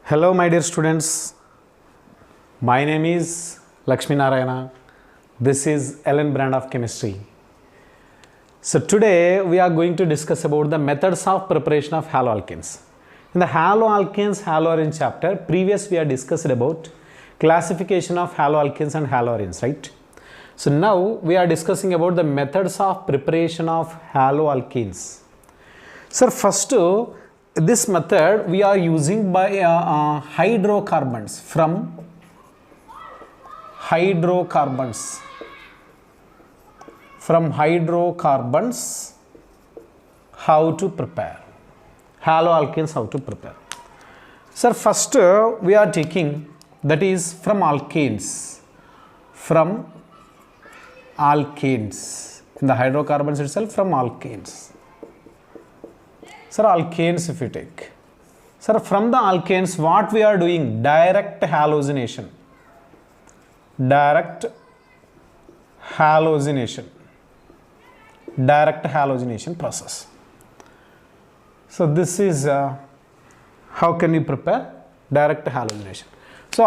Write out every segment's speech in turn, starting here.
Hello my dear students, my name is Lakshmi Narayana. This is Ellen brand of chemistry. So today we are going to discuss about the methods of preparation of haloalkanes. In the haloalkanes haloarene chapter, previous we have discussed about classification of haloalkanes and haloarenes, right? So now we are discussing about the methods of preparation of haloalkanes. So first, this method we are using by hydrocarbons from hydrocarbons how to prepare haloalkanes, how to prepare. So first we are taking, that is from alkanes in the hydrocarbons itself, from alkanes. Sir, alkanes if you take. Sir, from the alkanes what we are doing? Direct halogenation process. So this is how can you prepare direct halogenation. So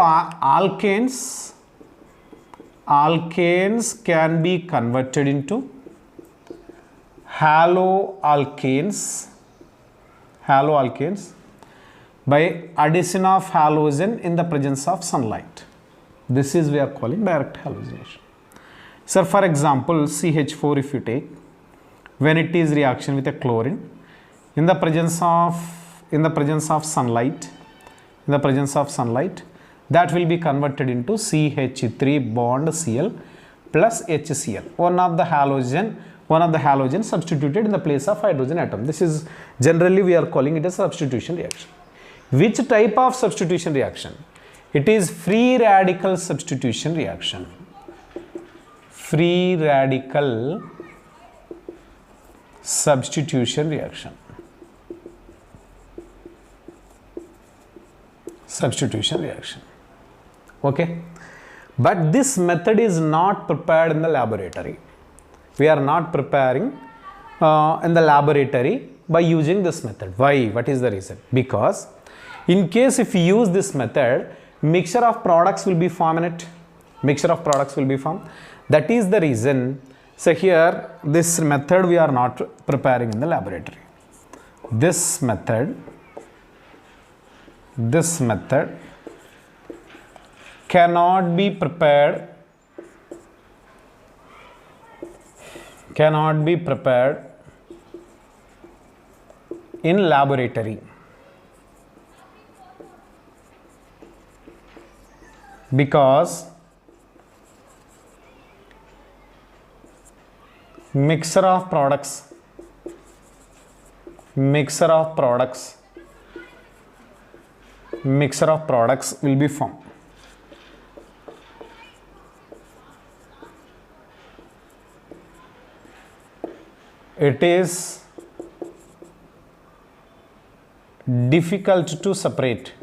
alkanes can be converted into haloalkanes by addition of halogen in the presence of sunlight. This is we are calling direct halogenation. So for example, CH4 if you take, when it is reaction with a chlorine in the presence of sunlight, that will be converted into CH3 bond Cl plus HCl. One of the halogen substituted in the place of hydrogen atom. This is generally we are calling it a substitution reaction. Which type of substitution reaction? It is free radical substitution reaction. Free radical substitution reaction. Okay. But this method is not prepared in the laboratory. We are not preparing in the laboratory by using this method. Why? What is the reason? Because in case if you use this method, mixture of products will be formed in it. That is the reason. So here this method we are not preparing in the laboratory. This method cannot be prepared in laboratory because mixture of products will be formed. It is difficult to separate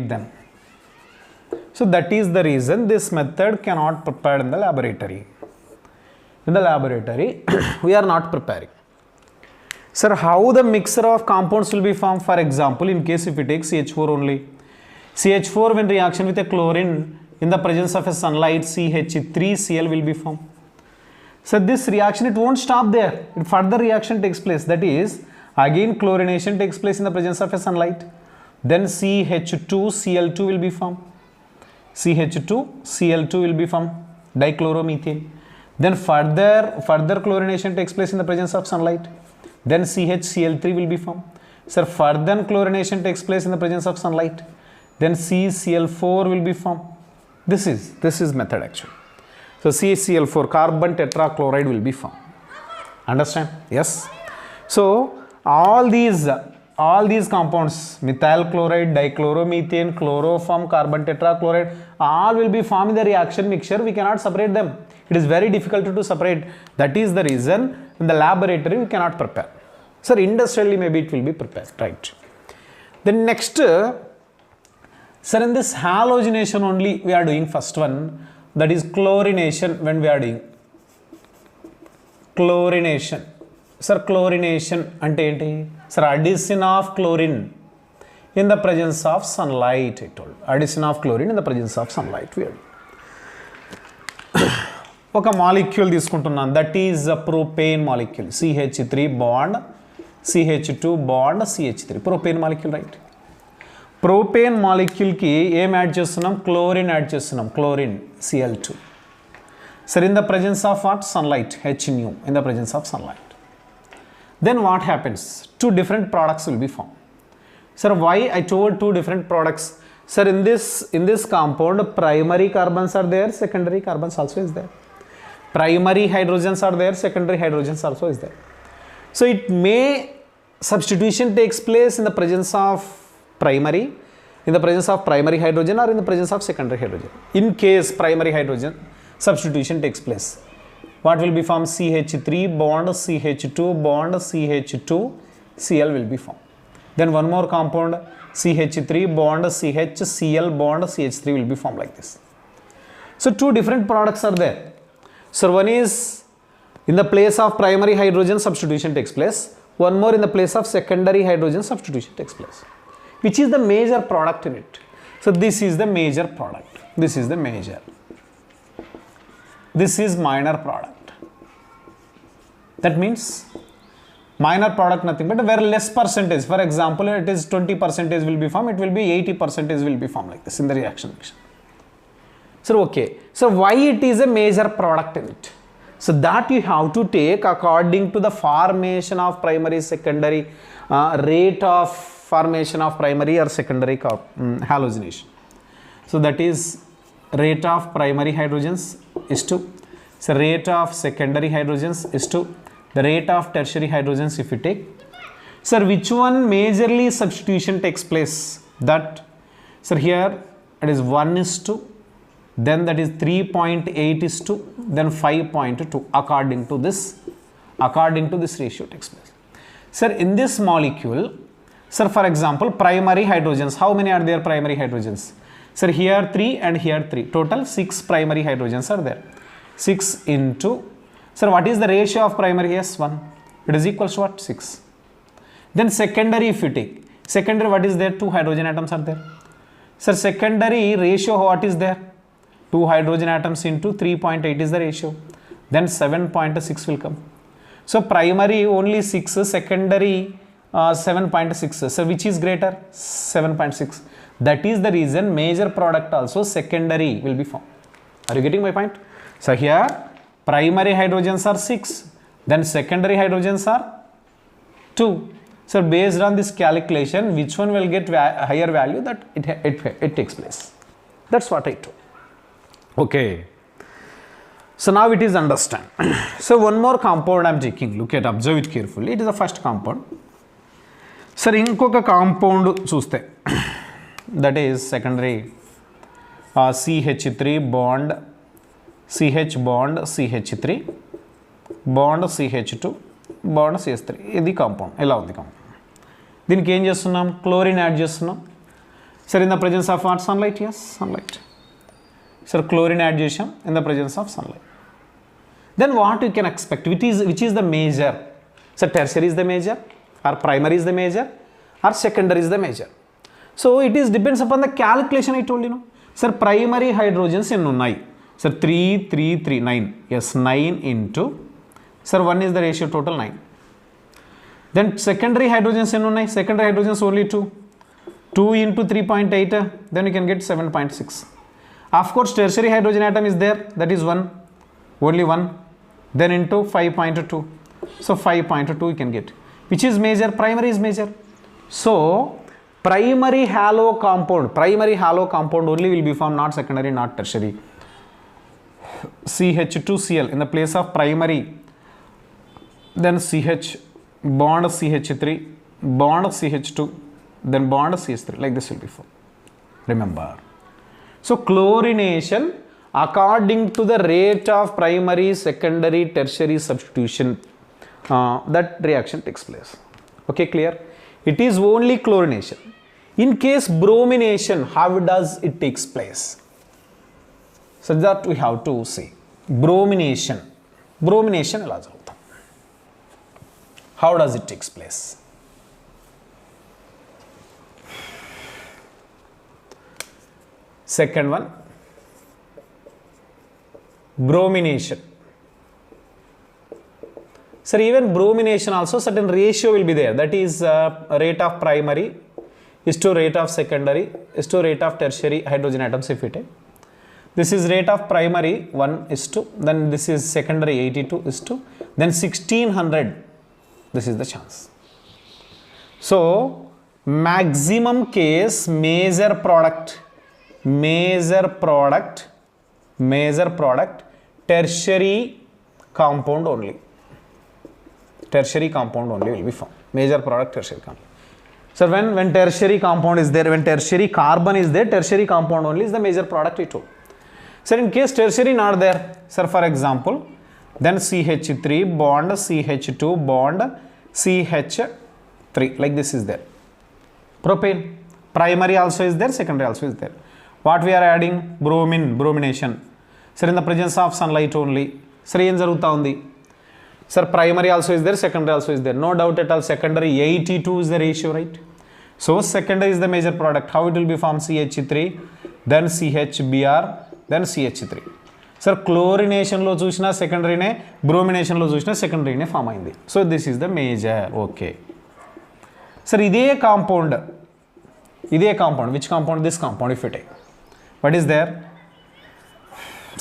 them. So that is the reason this method cannot prepare in the laboratory. In the laboratory we are not preparing. Sir, how the mixture of compounds will be formed? For example, in case if we take CH4 only, CH4 when reaction with a chlorine in the presence of a sunlight, CH3Cl will be formed. So this reaction, it won't stop there. Further reaction takes place. That is, again chlorination takes place in the presence of a sunlight. Then CH2Cl2 will be formed. Dichloromethane. Then further chlorination takes place in the presence of sunlight. Then CHCl3 will be formed. So further chlorination takes place in the presence of sunlight. Then CCl4 will be formed. This is method actually. So CCl4, carbon tetrachloride will be formed. Understand? Yes. So all these compounds, methyl chloride, dichloromethane, chloroform, carbon tetrachloride, all will be formed in the reaction mixture. We cannot separate them. It is very difficult to separate. That is the reason in the laboratory we cannot prepare. Sir, industrially maybe it will be prepared, right? The next, sir, in this halogenation only we are doing first one, that is chlorination. When we are doing chlorination, Sir, chlorination ante enti? Sir, addition of chlorine in the presence of sunlight, I told. Addition of chlorine in the presence of sunlight. Weird. ఒక molecule తీసుకుంటున్నాను, that is a propane molecule. CH3 bond CH2 bond CH3, propane molecule, right. Propane మాలిక్యూల్కి ఏం add చేస్తున్నాం? Chlorine add చేస్తున్నాం, chlorine Cl2. Sir in the presence of what? Sunlight, Hnu, in the presence of sunlight. Then what happens? Two different products will be formed. Sir, why I told two different products? Sir, in this compound, primary carbons are there, secondary carbons also is there. Primary hydrogens are there, secondary hydrogens also is there. So it may substitution takes place in the presence of primary, in the presence of primary hydrogen, or in the presence of secondary hydrogen. In case primary hydrogen substitution takes place, what will be formed? CH3 bond CH2 bond CH2 Cl will be formed. Then one more compound, CH3 bond CHCl bond CH3 will be formed like this. So two different products are there. So one is in the place of primary hydrogen substitution takes place, one more in the place of secondary hydrogen substitution takes place. Which is the major product in it? So this is the major product, this is the major, this is minor product. That means minor product nothing but a very less percentage. For example, it is 20% will be formed, it will be 80% will be formed like this in the reaction. So okay, so why it is a major product in it? So that you have to take according to the formation of primary secondary, rate of formation of primary or secondary halogenation. So that is rate of primary hydrogens is 2, so rate of secondary hydrogens is 2, the rate of tertiary hydrogens if you take. Sir, which one majorly substitution takes place? That, sir, here it is 1:2, then that is 3.8:2, then 5.2 according to this ratio takes place. Sir, in this molecule, sir, for example, primary hydrogens, how many are there primary hydrogens? Sir, here 3 and here 3, total 6 primary hydrogens are there. 6 into, sir, what is the ratio of primary? Yes, 1. It is equals to what? 6. Then secondary, if you take secondary, what is there? 2 hydrogen atoms are there. Sir, secondary ratio, what is there? 2 hydrogen atoms into 3.8 is the ratio. Then 7.6 will come. So primary only 6, secondary 7.6. So which is greater? 7.6. That is the reason major product also secondary will be formed. Are you getting my point? So here primary hydrogens are 6, then secondary hydrogens are 2. So based on this calculation, which one will get higher value, that it takes place. That's what I told. Okay. So now it is understand. So one more compound I am taking. Look at, observe it carefully. It is the first compound. Sir, inkoka compound chuste, that is secondary, CH3 bond CH bond CH3 bond CH2 bond CH3, ఇది compound. ఎలా ఉంది compound? దీనికి ఏం చేస్తున్నాం? Chlorine add చేస్తున్నాం. Sir in the presence of what? Sunlight. Yes, sunlight. Sir chlorine add చేసాం in the presence of sunlight. Then what you can expect? Which is the major? Sir tertiary is the major, or primary is the major, or secondary is the major? So it is depends upon the calculation. I told you no. Sir primary hydrogens ఎన్ని ఉన్నాయి? Sir, 3, 3, 3, 9. Yes, 9 into, sir, 1 is the ratio, total 9. Then secondary hydrogens in one, secondary hydrogens only 2. 2 into 3.8, then you can get 7.6. Of course, tertiary hydrogen atom is there, that is 1, only 1. Then into 5.2. So 5.2 you can get. Which is major? Primary is major. So primary halo compound only will be formed, not secondary, not tertiary. CH2Cl in the place of primary, then CH bond CH3 bond CH2, then bond CH3, like this will be formed. Remember, so chlorination according to the rate of primary, secondary, tertiary substitution, that reaction takes place. Okay, clear? It is only chlorination. In case bromination, how does it takes place? So that we have to see. Bromination ఎలా జరుగుతుంది? How does it take place? Second one, bromination. Sir, even bromination also certain ratio will be there. That is rate of primary is to rate of secondary is to rate of tertiary hydrogen atoms if we take. This is rate of primary 1 is to, then this is secondary 82 is to, then 1600. This is the chance. So maximum case major product tertiary compound only. Tertiary compound only will be formed. Major product tertiary compound. So when tertiary compound is there, when tertiary carbon is there, tertiary compound only is the major product we told. So in case tertiary not there, sir, for example, then CH3 bond CH2 bond CH3, like this is there. Propane, primary also is there, secondary also is there. What we are adding? Bromination. Sir, in the presence of sunlight only. Sir, ఏం జరుగుతా ఉంది? Sir, primary also is there, secondary also is there. No doubt at all, secondary 82 is the ratio, right? So secondary is the major product. How it will be formed? CH3, then CHBr, then CH3. Sir, chlorination lo chusina secondary ne, bromination lo chusina secondary ne form ayindi. So this is the major. Okay. Sir, ఇదే compound, which compound? This compound if you take. What is there?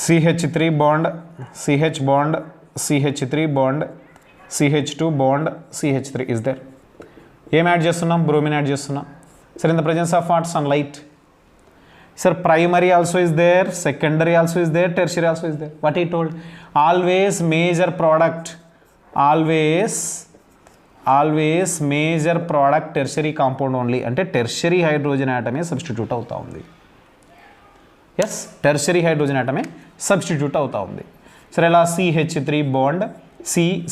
CH3 bond, CH bond, CH3 bond, CH2 bond, CH3 is there. ఏం add చేస్తున్నాం? Bromine add చేస్తున్నాం. Sir, in the presence of what? Sunlight. Sir, primary also is there, secondary also is there, tertiary also is there. What I told? Always major product, always major product tertiary compound only. అంటే tertiary hydrogen atom substitute అవుతా ఉంది. Yes, tertiary hydrogen atom substitute అవుతా ఉంది. Sir, ఎలా? CH3 bond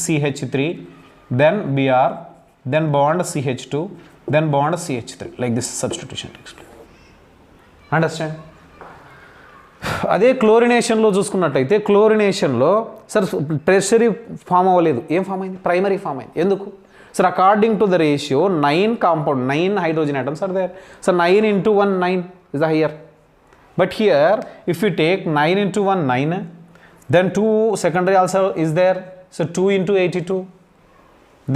CH3, then Br, then bond CH2, then bond CH3, like this substitution takes place. Understand? అదే క్లోరినేషన్లో చూసుకున్నట్టయితే క్లోరినేషన్లో sir tertiary form అవ్వలేదు. ఏం ఫామ్ అయింది? ప్రైమరీ ఫామ్ అయింది. ఎందుకు? Sir according to the ratio 9 compound, 9 hydrogen atoms are there. So 9 into 1 9 is the higher. But here if you take 9 into 1 9, then 2 secondary also is there. So 2 into 82,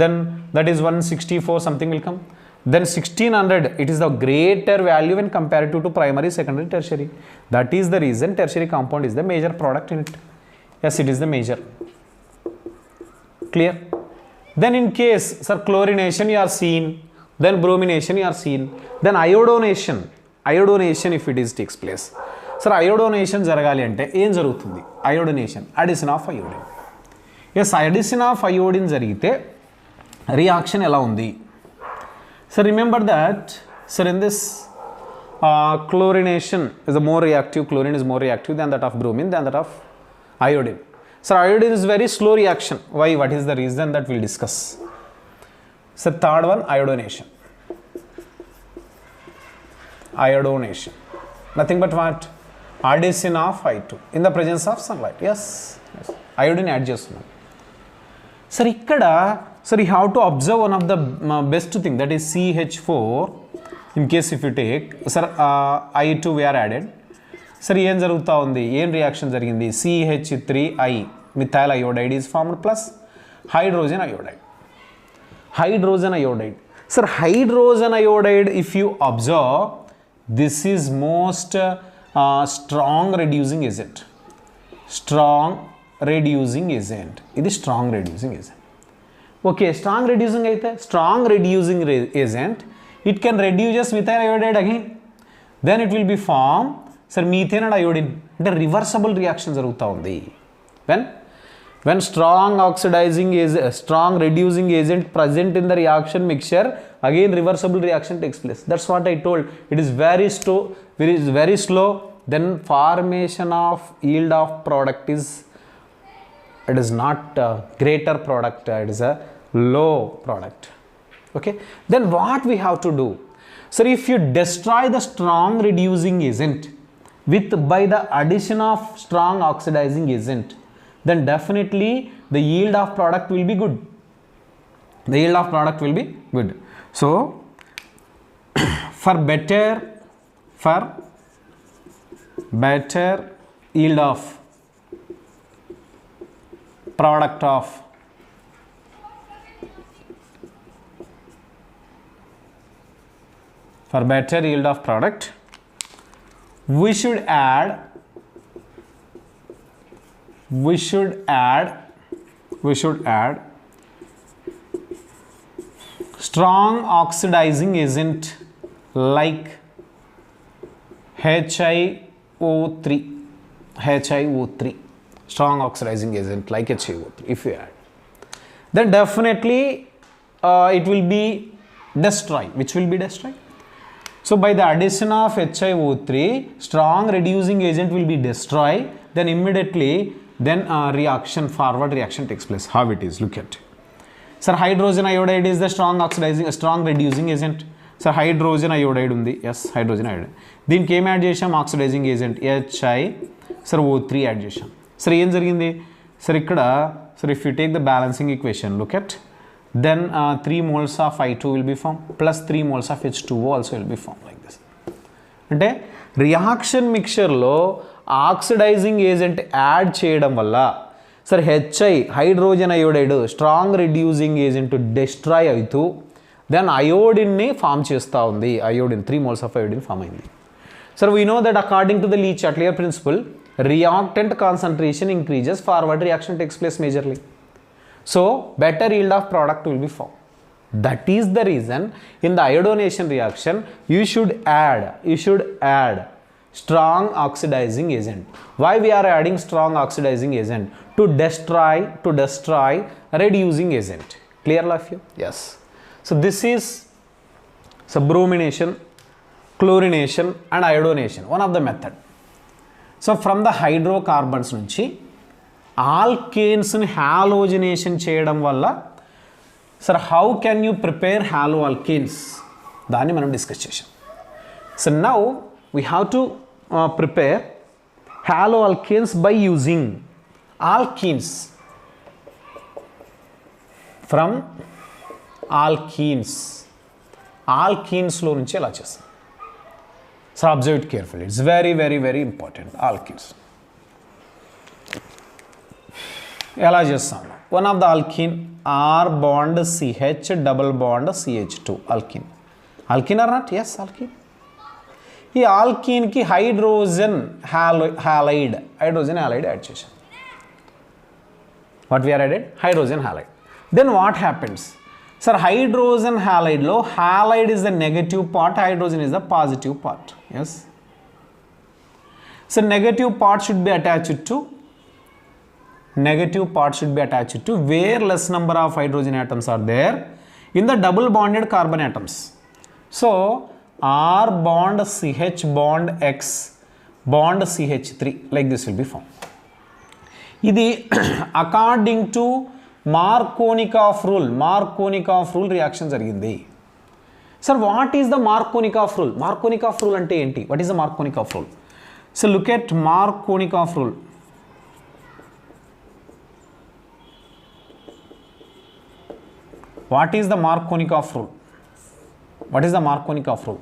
then that is 164 something will come. Then 1600, it is the greater value when comparative to primary, secondary, tertiary. That is the reason tertiary compound is the major product in it. Yes, it is the major. Clear? Then in case, sir, chlorination you are seen, then bromination you are seen, then iodination if it is takes place. Sir, iodination జరగాలి అంటే ఏం జరుగుతుంది? Iodination, addition of iodine. Yes, addition of iodine జరిగితే reaction ఎలా ఉంది? So remember that, sir, in this chlorination is more reactive, chlorine is more reactive than that of bromine, than that of iodine. So iodine is very slow reaction. Why? What is the reason? That we'll discuss. So third one, iodination. Nothing but what? Addition of I2 in the presence of sunlight. Yes. Iodine add చేస్తున్నాం. Sir, ikkada, sir, you have to observe one of the best thing, that is CH4. In case if you take, sir, I2 we are added. Sir, ఏం జరుగుతా ఉంది? ఏం reaction జరిగింది? CH3I methyl iodide is formed plus hydrogen iodide. Sir, hydrogen iodide, if you observe, this is most strong reducing agent. ఇది strong reducing agent. Okay, strong reducing agent, it can reduce methyl iodide again. Then it will be formed, sir, methane and iodine. The reversible reaction జరుగుతా ఉంది. When strong reducing agent present in the reaction mixture, again reversible reaction takes place. That's what I told. It is very slow. Then formation of yield of product is, it is not a greater product, it is a low product. Okay, then what we have to do? Sir, if you destroy the strong reducing agent by the addition of strong oxidizing agent, then definitely the yield of product will be good. the yield of product will be good. So for better yield of product of we should add strong oxidizing agent like HiO3, strong oxidizing agent like HiO3. If you add, then definitely it will be destroy. Which will be destroy? So by the addition of HiO3, strong reducing agent will be destroy. Then immediately, forward reaction takes place. How it is? Look at. Sir, hydrogen iodide is the strong reducing agent. Sir, hydrogen iodide undi. Yes, hydrogen iodide. Then came add chesam oxidizing agent HI. Sir, O3 add chesam. Sir, em jarigindi? Sir, ikkada. Sir, if you take the balancing equation, look at. Then 3 moles of I2 will be formed plus 3 moles of H2O also will be formed like this. అంటే reaction మిక్చర్లో oxidising agent add చేయడం వల్ల సరే hydrogen iodide strong reducing agent destroy అవుతూ then అయోడిన్ని form చేస్తూ ఉంది. Iodine 3 moles of iodine form అయింది. Sir we know that according to the Le Chatelier principle reactant concentration increases, forward reaction takes place majorly. So better yield of product will be formed. That is the reason in the iodination reaction you should add strong oxidizing agent. Why we are adding strong oxidizing agent? To destroy reducing agent. Clear of you? Yes. So this is bromination, chlorination and iodination, one of the method. So from the hydrocarbons nunchi alkanes ni halogenation cheyadam valla sir how can you prepare haloalkanes dani manam discuss chesam. So now we have to prepare haloalkanes by using alkenes from alkenes lo nunchi ela chestam. So observe it carefully. It's very, very, very important. Alkenes. ఎలా చేస్తాం? One of the alkene R bond CH double bond CH2 alkene. Alkene or not? Yes, alkene. ఈ alkene కి hydrogen halide add చేసాం. What we are added? Hydrogen halide. Then what happens? Sir, hydrogen halide lo halide is the negative part, hydrogen is the positive part. Yes. So negative part should be attached to where less number of hydrogen atoms are there in the double bonded carbon atoms. So R bond CH bond X bond CH3 like this will be formed. Idi according to Markovnikov rule reaction jarigindi. Sir, what is the Markovnikov rule? Markovnikov rule ante enti? What is the Markovnikov rule? So look at Markovnikov rule. What is the Markovnikov rule?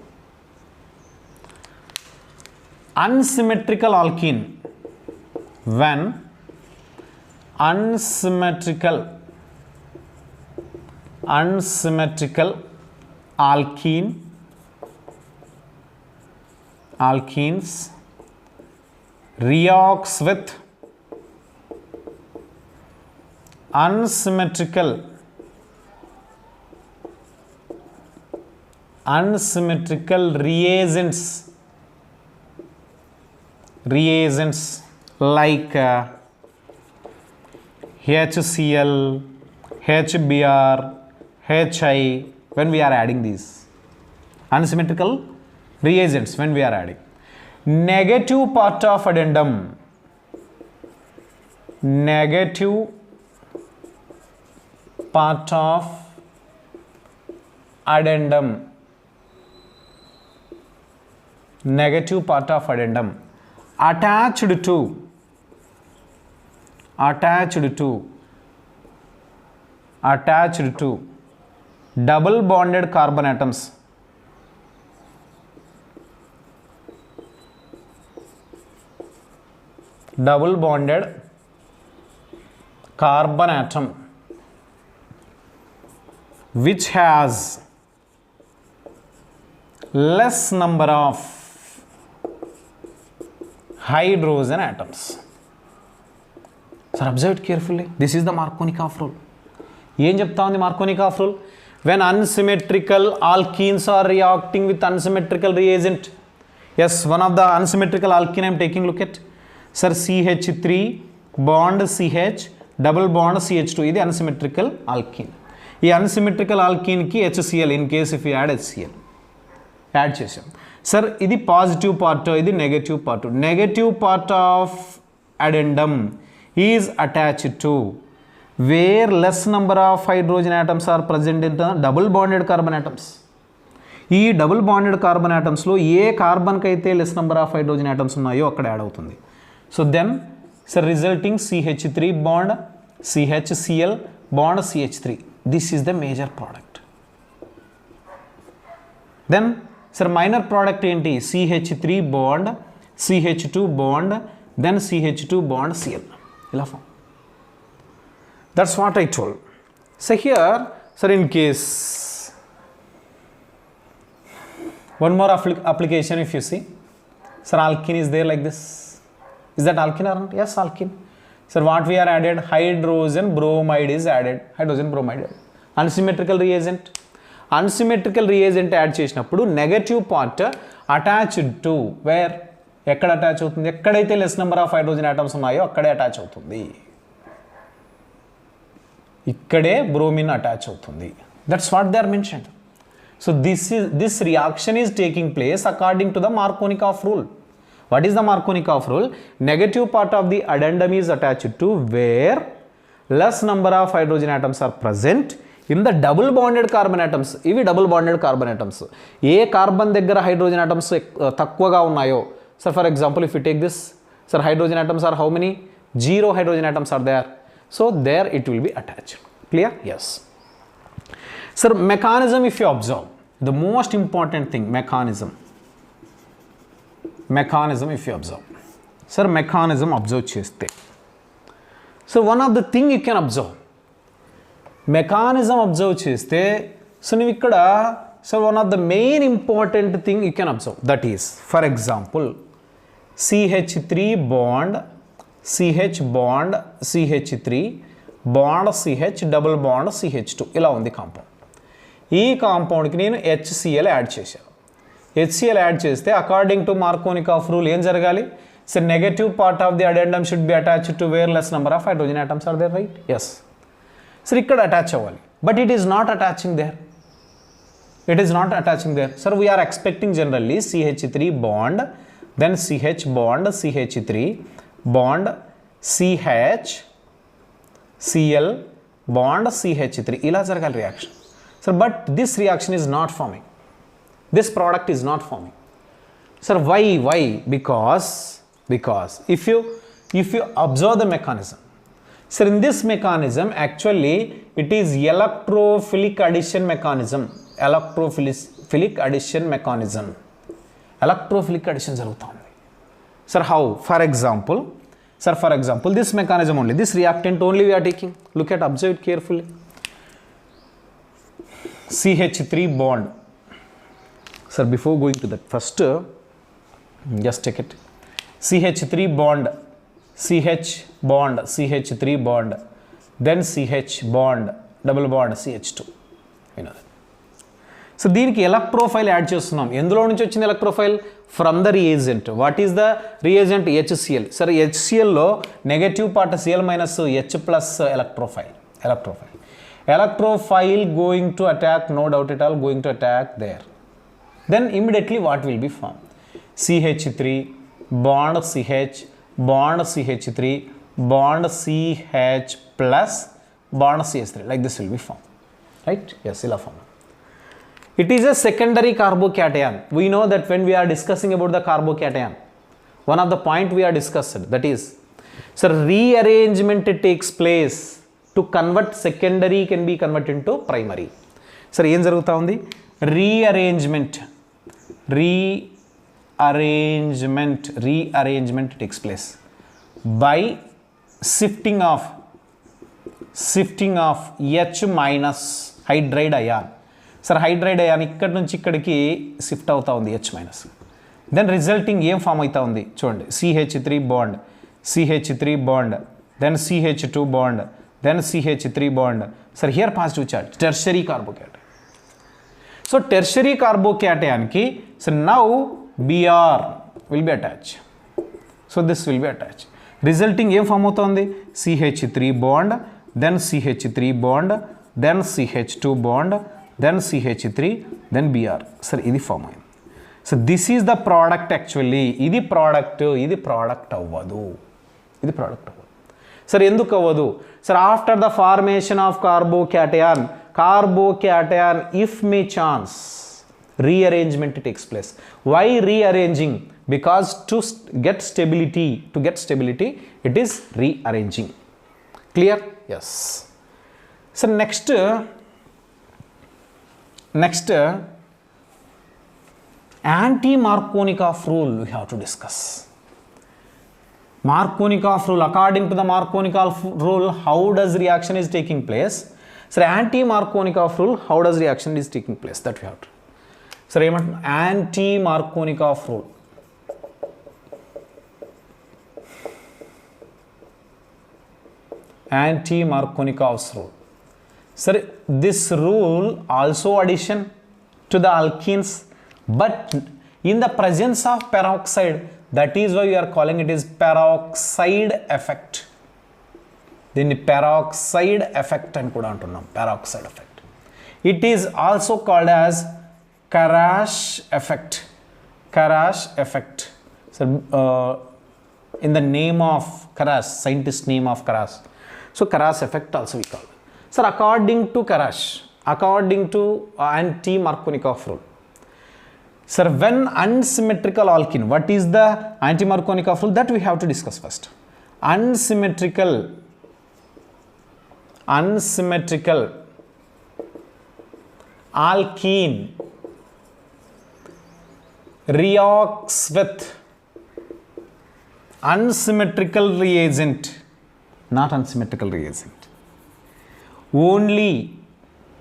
Unsymmetrical alkene when unsymmetrical alkenes reacts with unsymmetrical reagents like HCl, HBr, HI when we are adding these unsymmetrical reagents when we are adding. Negative part of addendum attached to double bonded carbon atoms. Double bonded carbon atom which has less number of hydrogen atoms. Sir, observe it carefully. This is the Markovnikov rule. ఏం చెప్తా ఉంది Markovnikov rule? When unsymmetrical alkenes are reacting with unsymmetrical reagent. Yes, one of the unsymmetrical alkene I am taking look at. Sir, CH3 bond CH double bond CH2. ఇది unsymmetrical alkene. ఈ unsymmetrical alkene కి HCl in case if you add HCl. Add చేసాం. Sir ఇది positive part, ఇది negative part. Negative part of addendum is attached to where less number of hydrogen atoms are present in the double bonded carbon atoms. ఈ double bonded carbon ఆటమ్స్లో ఏ కార్బన్కి అయితే less number of hydrogen atoms ఉన్నాయో అక్కడ add అవుతుంది. So then sir resulting CH3 bond CHCl bond CH3. This is the major product. Then sir minor product ఏంటి? CH3 bond CH2 bond then CH2 bond Cl. ఇలా form. That's what I told. So here sir in case one more application if you see. Sir, alkene is there like this. Is that alkene or not? Yes, alkene. Sir, what we are added? Hydrogen bromide is added. Hydrogen bromide. Unsymmetrical reagent. Unsymmetrical reagent add చేసినప్పుడు negative part attached to where, ఎక్కడ attach అవుతుంది? ఎక్కడైతే less number of hydrogen atoms ఉన్నాయో అక్కడే attach అవుతుంది. ఇక్కడే bromine attach అవుతుంది. That's what they are mentioned. So this reaction is taking place according to the Markovnikov rule. What is the Markovnikov rule? Negative part of the addendum is attached to where less number of hydrogen atoms are present in the double bonded carbon atoms. ఇవి double bonded carbon atoms. ఏ carbon దగ్గర hydrogen atoms తక్కువగా ఉన్నాయో, sir for example if you take this, sir hydrogen atoms are how many? 0 hydrogen atoms are there. So there it will be attached. Clear? Yes. Sir, mechanism if you observe, the most important thing, mechanism if you observe. Sir, mechanism observe cheste. So one of the thing you can observe, mechanism observe cheste. So you ikkada, so one of the main important thing you can observe, that is for example CH3 bond CH bond CH3 bond CH double bond CH2 ఇలా ఉంది compound. ఈ కాంపౌండ్కి నేను HCl add చేశాను. HCl add చేస్తే according to Markovnikov rule ఏం జరగాలి? So negative part of the addendum should be attached to where less number of hydrogen atoms are there, right? Yes. So ఇక్కడ అటాచ్ అవ్వాలి, but it is not attaching there. It is not attaching there. Sir, we are expecting generally CH3 bond, then CH bond CH3 bond CH Cl bond CH3. ఇలా జరగాలి reaction. Sir, but this reaction is not forming. This product is not forming. Sir, why? Because if you observe the mechanism, sir, in this mechanism actually it is electrophilic addition mechanism. Electrophilic addition జరుగుతూ ఉంది. Sir, how? For example, this mechanism only, this reactant only we are taking. Look at, observe it carefully. CH3 bond. Sir, before going to that, first just take it. CH3 bond, CH bond, CH3 bond, then CH bond, double bond CH2. You know that. So దీనికి electrophile add చేస్తున్నాం. ఎందులో నుంచి వచ్చింది electrophile? From the reagent. What is the reagent? HCl. సరే, HClలో negative part Cl minus H plus electrophile going to attack, no doubt at all, going to attack there. Then immediately what will be form? CH3 bond CH bond CH3 bond CH plus bond CH3, like this will be form, right? Yes, ఇలా form. It is a secondary carbocation. We know that when we are discussing about the carbocation, one of the point we are discussed, that is, sir, rearrangement takes place to convert secondary can be converted into primary. సరే ఏం జరుగుతూ ఉంది? Rearrangement takes place by shifting of H minus hydride ion. సరే hydride ion ఇక్కడి నుంచి ఇక్కడికి shift అవుతూ ఉంది H మైనస్. దెన్ రిజల్టింగ్ ఏం ఫామ్ అవుతూ ఉంది చూడండి, CH3 bond, CH3 bond, then CH2 bond, then CH3 bond. సరే here positive charge, tertiary carbocation. So tertiary కార్బోకేటయాన్కి so now Br will be attached. So this will be attached. Resulting ఏం form అవుతుంది? CH3 bond, then CH3 bond, then CH2 bond, then CH3, then Br. సరే ఇది form అయింది. So this is the product actually. ఇది product అవ్వదు. సరే ఎందుకు అవ్వదు? సరే after the formation of carbocation if may chance rearrangement takes place. Why rearranging? Because to get stability it is rearranging. Clear? Yes. So next anti-Markovnikov rule we have to discuss. Markovnikov rule, according to the Markovnikov rule, how does reaction is taking place? So anti-Markovnikov rule, how does reaction is taking place, that we have to. సరే ఏమంటున్నా? Anti Markovnikov rule. సరే this rule also addition to the alkenes, but in the presence of peroxide, that is why we're calling it is peroxide effect. దీన్ని peroxide effect అని కూడా అంటున్నాం, peroxide effect. It is also called as Karash effect. So in the name of Karash, scientist name of Karash. So Karash effect also we call it. Sir, according to Karash, according to anti-Markovnikov rule. Sir, when unsymmetrical alkene, what is the anti-Markovnikov rule? That we have to discuss first. Unsymmetrical alkene reacts with unsymmetrical reagent, not unsymmetrical reagent, only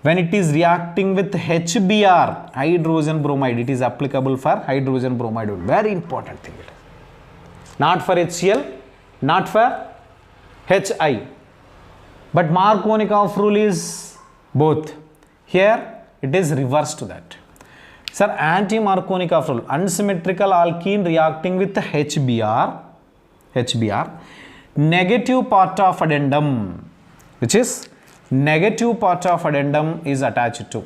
when it is reacting with HBr, hydrogen bromide. It is applicable for hydrogen bromide. Very important thing it is. Not for HCl, not for HI, but Markovnikov rule is both. Here it is reverse to that. Sir, anti-Markovnikov rule, unsymmetrical alkene reacting with HBr, negative part of addendum, which is negative part of addendum is attached to.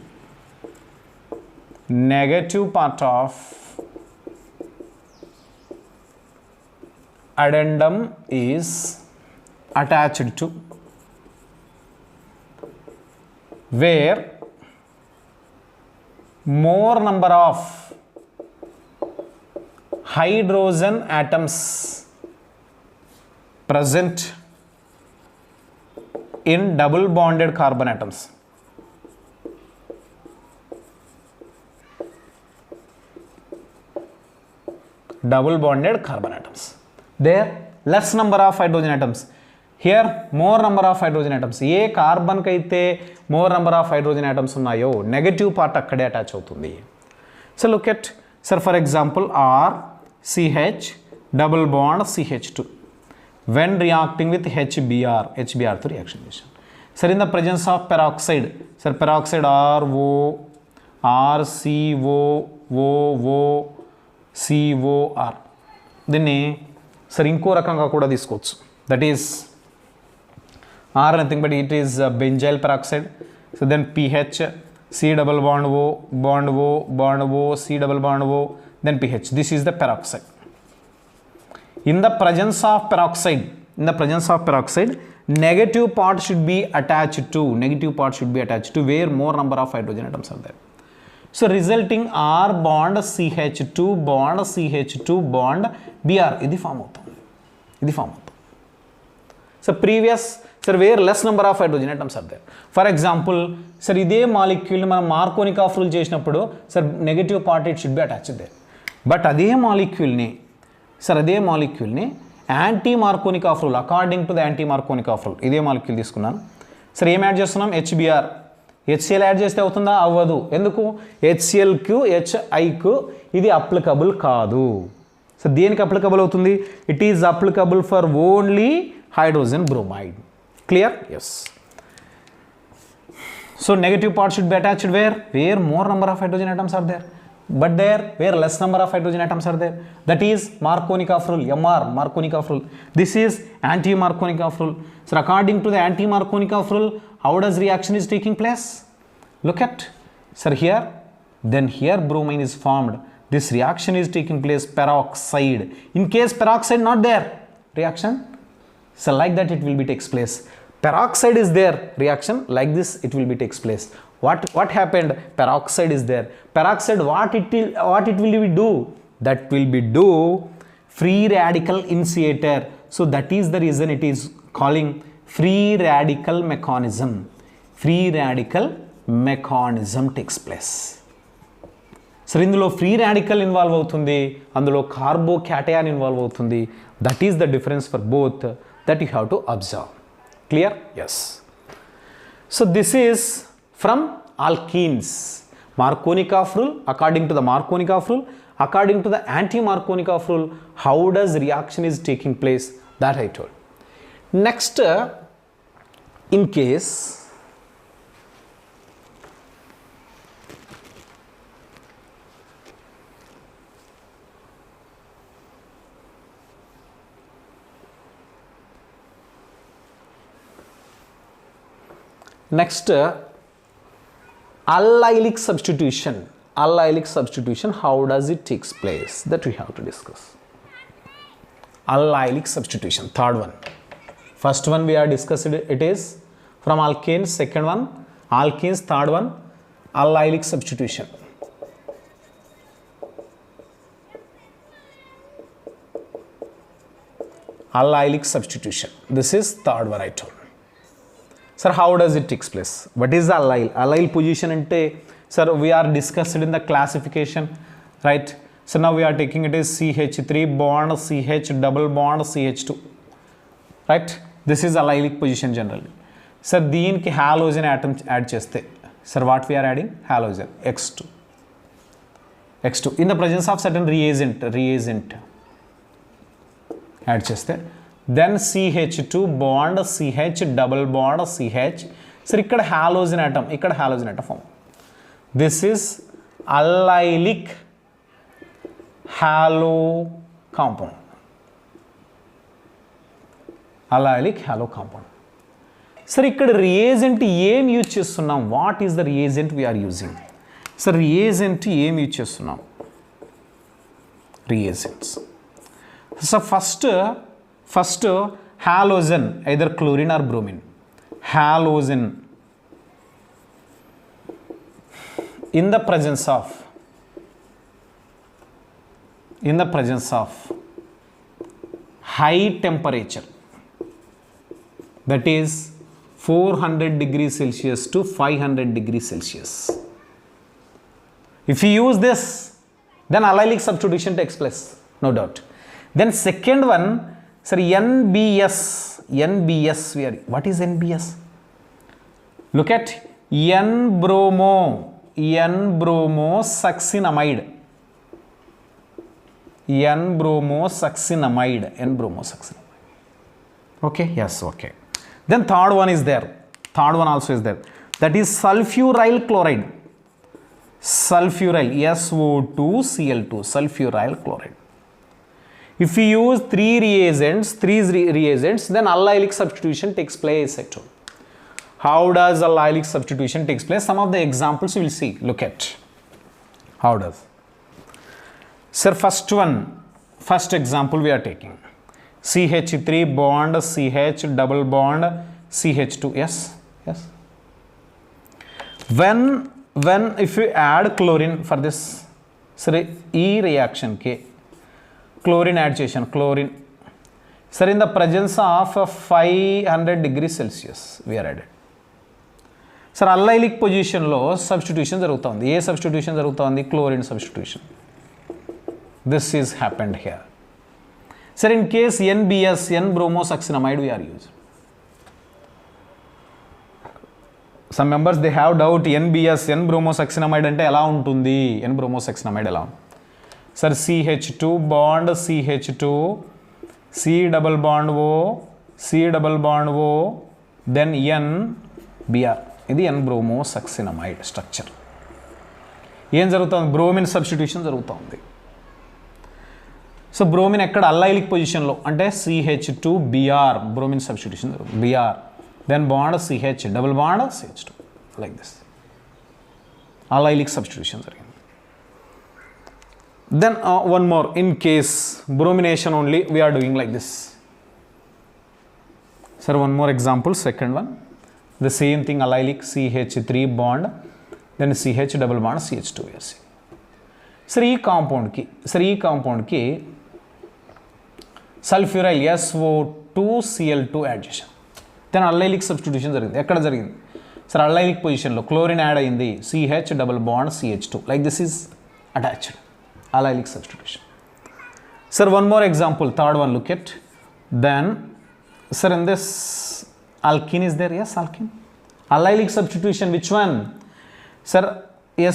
Negative part of addendum is attached to, where more number of hydrogen atoms present in double bonded carbon atoms. Double bonded carbon atoms. There less number of hydrogen atoms. Here more number of hydrogen atoms. A carbon కి అయితే more number of hydrogen atoms ఉన్నాయో negative part అక్కడే attach అవుతుంది. So look at sir for example R CH double bond CH2 when reacting with HBr తో reaction చేశాం. Sir in the presence of peroxide, sir peroxide RCOOCOR, దీన్ని sir ఇంకో రకంగా కూడా తీసుకోవచ్చు. That is R nothing but it is benzyl peroxide. So then pH, C double bond O, bond O, bond O, C double bond O, then pH. This is the peroxide. In the presence of peroxide, negative part should be attached to, where more number of hydrogen atoms are there. So resulting R bond CH2 bond Br. ఇది form అవుతుంది. So previous, sir, where less number of hydrogen atoms are there. For example, sir, ఇదే molecule మనం Markovnikov rule చేసినప్పుడు sir negative part it should be attached there. But అదే మాలిక్యూల్ని anti Markovnikov rule, according to the anti Markovnikov rule, ఇదే molecule తీసుకున్నాను sir. ఏం add చేస్తున్నాం? HBR. HCL add చేస్తే అవుతుందా? అవ్వదు. ఎందుకు? హెచ్సిఎల్కు హెచ్ఐకు ఇది అప్లికబుల్ కాదు. సో దేనికి అప్లికబుల్ అవుతుంది? It is applicable for only hydrogen bromide. Clear? Yes. So negative part should be attached where? Where more number of hydrogen atoms are there. But there, where less number of hydrogen atoms are there. That is Markovnikov of rule, MR, Markovnikov of rule. This is anti-Markovnikov of rule. So according to the anti-Markovnikov of rule, how does reaction is taking place? Look at, sir, here, then here bromine is formed. This reaction is taking place peroxide. In case peroxide not there, reaction, so like that it will be takes place. Peroxide is there, reaction like this it will be takes place. What happened? Peroxide is there. Peroxide, what it will be do? That will be do free radical initiator. So that is the reason it is calling free radical mechanism. Free radical mechanism takes place. So ఇందులో free radical involve అవుతుంది, అందులో కార్బో cation involve అవుతుంది. That is the difference for both that you have to observe. Clear? Yes. So this is from alkenes. Markovnikov rule, according to the Markovnikov rule, according to the anti-Markovnikov rule, how does reaction is taking place, that I told. Next, in case allylic substitution. Allylic substitution, how does it takes place? That we have to discuss. Allylic substitution, third one. First one we are discussed, it is from alkanes. Second one, alkenes. Third one, allylic substitution. Allylic substitution. This is third one I told. Sir, how does it takes place? What is the allyl? Allyl position ante, sir, we are discussed in the classification, right? So now we are taking it is CH3 bond CH double bond CH2, right? This is allylic position generally. Sir, దీనికి halogen atom add చేస్తే, sir, what we are adding? Halogen X2 in the presence of certain reagent add చేస్తే, then CH2 bond CH double bond CH. So ఇక్కడ halogen atom form. This is allylic halo compound. Allylic halo compound. Sir, ఇక్కడ reagent ఏం use చేస్తున్నాం? What is the reagent we are using? Sir, reagent ఏం use చేస్తున్నాం? Reagents. So first halogen, either chlorine or bromine. Halogen in the presence of high temperature, that is 400 degrees Celsius to 500 degrees Celsius. If you use this, then allylic substitution takes place, no doubt. Then second one, sir, NBS we are, what is NBS? Look at N-bromosuccinamide. N-bromosuccinamide. Okay, yes, okay. Then third one is there. Third one also is there. That is sulfuryl chloride. Sulfuryl, SO2Cl2, sulfuryl chloride. If we use three reagents, then allylic substitution takes place. How does allylic substitution takes place? Some of the examples you will see. Look at how does. Sir, first example we are taking. CH3 bond CH double bond CH2. Yes. When if you add chlorine for this, sir, E reaction ke chlorine add చేశాను. Sir, in the presence of 500 degrees Celsius, we are added. Sir, allylic position lo substitution jarugutundi. A substitution jarugutundi, chlorine substitution. This is happened here. Sir, in case NBS, N-bromosuccinamide we are using. Some members they have doubt NBS, N-bromosuccinamide ante ela untundi. N-bromosuccinamide ela. Sir, CH2 bond CH2, C double bond O, C double bond O, then N, Br. ఇది N-bromosuccinamide structure. ఏం జరుగుతుంది? Bromine substitution జరుగుతుంది. So bromine ఎక్కడ allylic పొజిషన్లో అంటే CH2Br bromine substitution జరుగుతుంది. Br then bond CH double bond CH2 like this allylic substitution జరిగింది. Then one more in case bromination only we are doing like this. Sir, one more example, second one. The same thing, allylic CH3 bond, then CH double bond CH2 we are seeing. Sir, ఈ compound కి సల్ఫ్యూరైల్ SO2Cl2 add చేశాం. Then అల్లైలిక్ substitution జరిగింది. ఎక్కడ జరిగింది? Sir అల్లైలిక్ పొజిషన్లో chlorine add అయింది, CH double bond CH2 like this is attached. Allylic substitution. Sir, one more example, third one, look at. Then, sir, in this alkene is there? Yes, alkene. Allylic substitution, which one? Sir,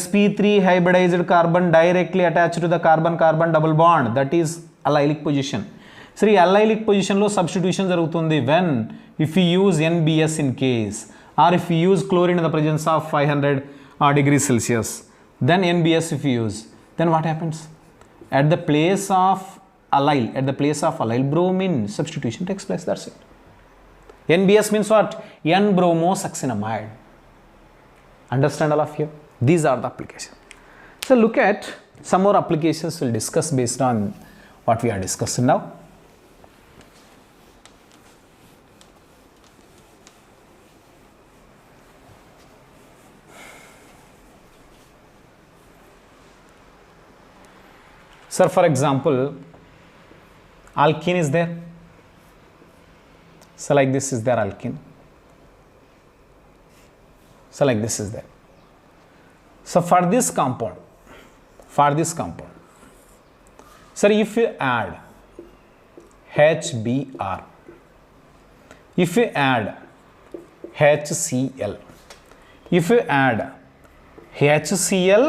sp3 hybridized carbon directly attached to the carbon-carbon double bond, that is allylic position. Sir, ఈ allylic position లో substitution జరుగుతుంది when if we use NBS in case, or if we use chlorine in the presence of 500 degrees Celsius, then NBS if we use, then what happens? At the place of allyl, bromine substitution takes place, that's it. NBS means what? N-bromosuccinamide. Understand all of you? These are the applications. So look at some more applications we'll discuss based on what we are discussing now. Sir, for example, alkene is there. So like this is there alkene. So like this is there. So for this compound, sir, if you add HBr, if you add HCl, if you add HCl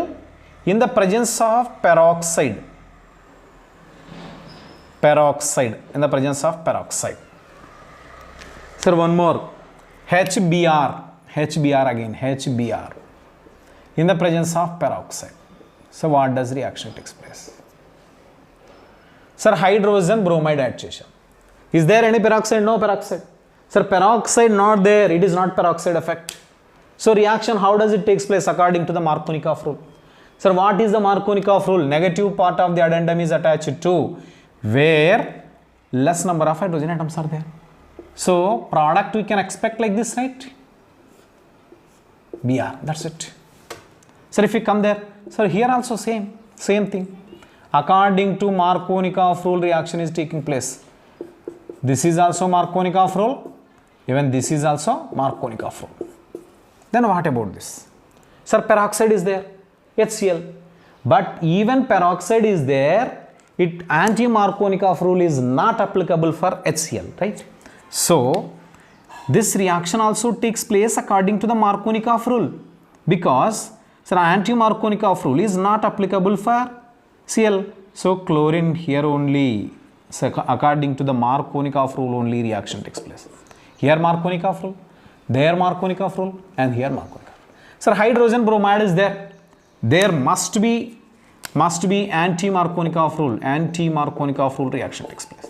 in the presence of peroxide, in the presence of peroxide. Sir, one more, HBr again, HBr in the presence of peroxide. So what does reaction takes place? Sir, hydrogen bromide add chesam. Is there any peroxide? No peroxide. Sir, peroxide not there, it is not peroxide effect. So reaction, how does it takes place according to the Markovnikov rule? Sir, what is the Markovnikov rule? Negative part of the addendum is attached to where less number of hydrogen atoms are there. So product we can expect like this, right? Br, that's it. Sir, if we come there, sir, here also same thing. According to Markovnikov rule, reaction is taking place. This is also Markovnikov rule, even this is also Markovnikov rule. Then what about this? Sir, peroxide is there, HCl, but even peroxide is there, anti-Markovnikov rule is not applicable for HCl, right? So this reaction also takes place according to the Markovnikov rule, because sir, anti-Markovnikov rule is not applicable for Cl. So chlorine here only, so according to the Markovnikov rule only reaction takes place. Here Markovnikov rule, there Markovnikov rule, and here Markovnikov rule. Sir, hydrogen bromide is there. There must be anti-Markovnikov rule reaction takes place.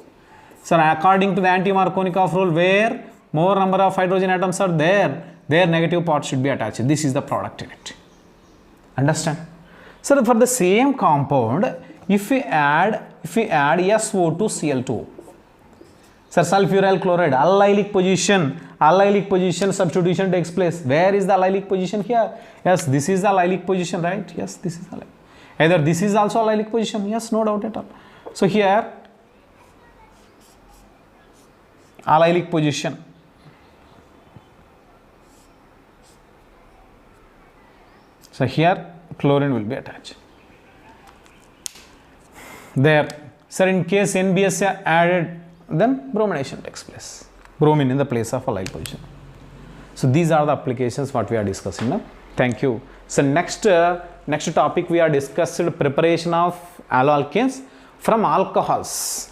So according to the anti-Markovnikov rule, where more number of hydrogen atoms are there, their negative part should be attached. This is the product in it. Understand? So for the same compound, if we add SO2Cl2, sir, sulfuryl chloride, allylic position substitution takes place. Where is the allylic position? Here. Yes, this is the allylic position, right? Yes, this is the allylic. Either this is also allylic position. Yes, no doubt at all. So here allylic position. So here chlorine will be attached. There, sir, in case NBS added, then bromination takes place. Bromine in the place of allyl position. So these are the applications what we are discussing now. Thank you. So next topic we are discussed preparation of haloalkanes from alcohols.